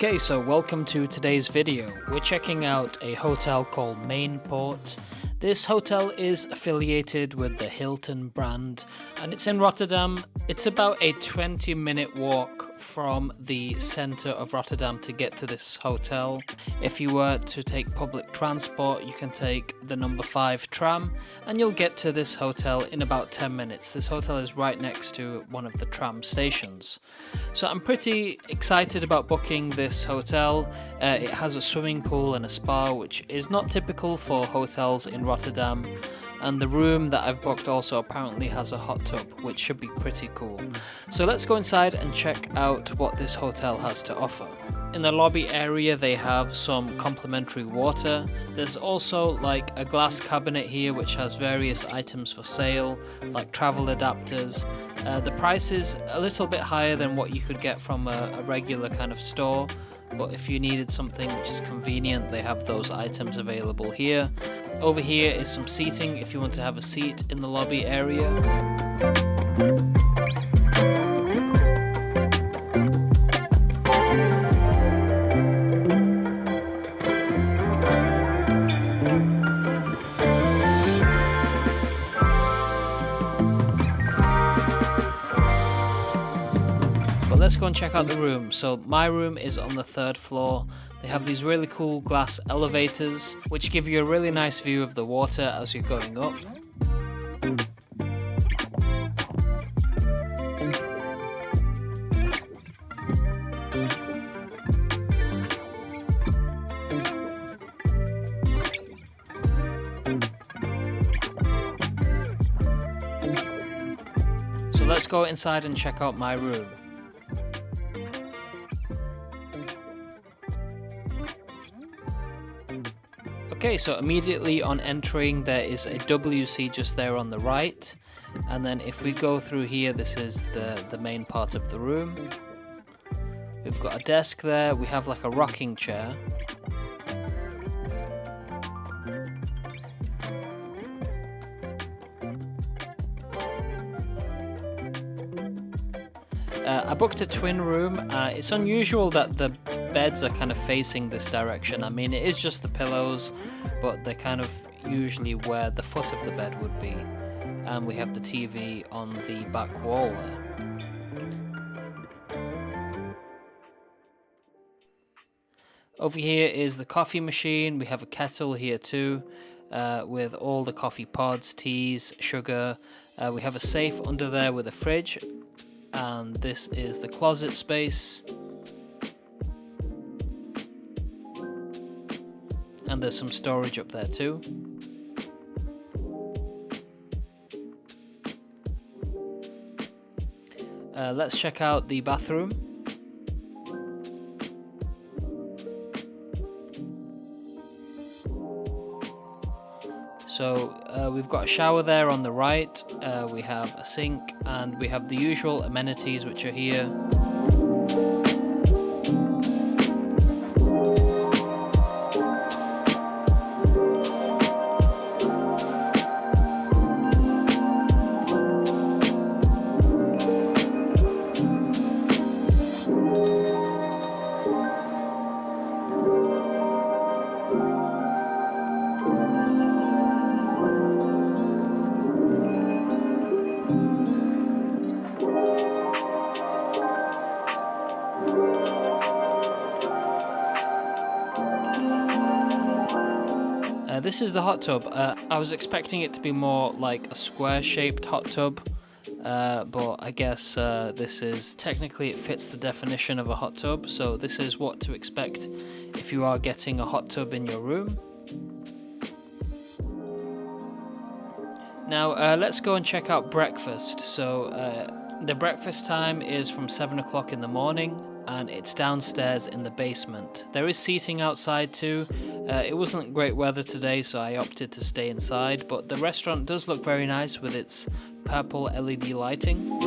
Okay, so welcome to today's video. We're checking out a hotel called Mainport. This hotel is affiliated with the Hilton brand and it's in Rotterdam. It's about a 20-minute walk from the centre of Rotterdam to get to this hotel. If you were to take public transport, you can take the number 5 tram and you'll get to this hotel in about 10 minutes. This hotel is right next to one of the tram stations. So I'm pretty excited about booking this hotel. It has a swimming pool and a spa, which is not typical for hotels in Rotterdam. And the room that I've booked also apparently has a hot tub, which should be pretty cool. So let's go inside and check out what this hotel has to offer. In the lobby area they have some complimentary water. There's also like a glass cabinet here which has various items for sale, like travel adapters. The price is a little bit higher than what you could get from a regular kind of store, but if you needed something which is convenient, they have those items available here. Over here is some seating if you want to have a seat in the lobby area. Let's go and check out the room. So my room is on the 3rd floor. They have these really cool glass elevators which give you a really nice view of the water as you're going up. So let's go inside and check out my room. Okay, so immediately on entering there is a WC just there on the right, and then if we go through here, this is the main part of the room. We've got a desk there, we have like a rocking chair. I booked a twin room. It's unusual that the beds are kind of facing this direction. I mean, it is just the pillows, but they're kind of usually where the foot of the bed would be. And we have the TV on the back wall there. Over here is the coffee machine. We have a kettle here too, with all the coffee pods, teas, sugar. We have a safe under there with a fridge. And this is the closet space. And there's some storage up there too. Let's check out the bathroom. So we've got a shower there on the right, we have a sink, and we have the usual amenities which are here. This is the hot tub. I was expecting it to be more like a square-shaped hot tub, but I guess this is technically, it fits the definition of a hot tub, so this is what to expect if you are getting a hot tub in your room. Now let's go and check out breakfast. So the breakfast time is from 7 o'clock in the morning, and it's downstairs in the basement. There is seating outside too. It wasn't great weather today, so I opted to stay inside, but the restaurant does look very nice with its purple LED lighting.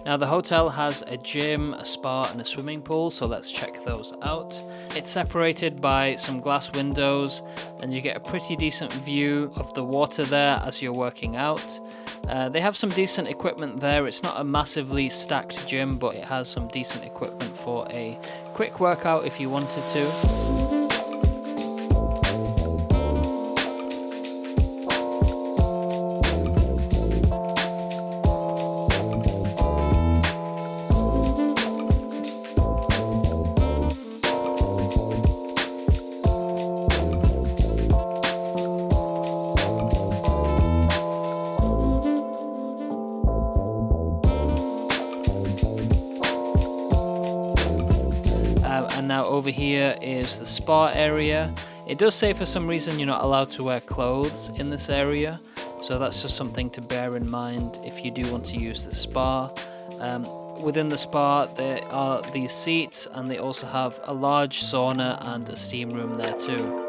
Now the hotel has a gym, a spa and a swimming pool, so let's check those out. It's separated by some glass windows and you get a pretty decent view of the water there as you're working out. They have some decent equipment there. It's not a massively stacked gym, but it has some decent equipment for a quick workout if you wanted to. And now over here is the spa area. It does say for some reason you're not allowed to wear clothes in this area, so that's just something to bear in mind if you do want to use the spa. Within the spa there are these seats, and they also have a large sauna and a steam room there too.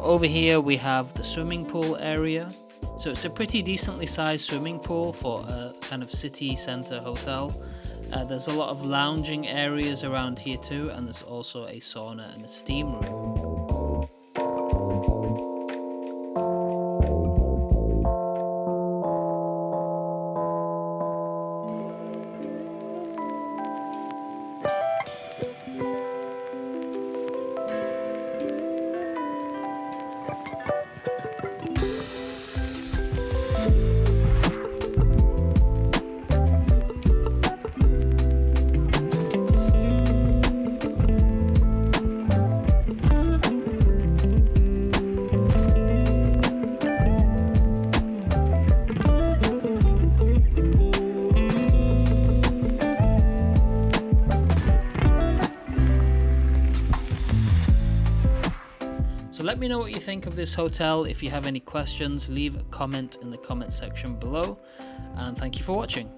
Over here we have the swimming pool area. So it's a pretty decently sized swimming pool for a kind of city centre hotel. There's a lot of lounging areas around here too, and there's also a sauna and a steam room. So let me know what you think of this hotel. If you have any questions, leave a comment in the comment section below. And thank you for watching.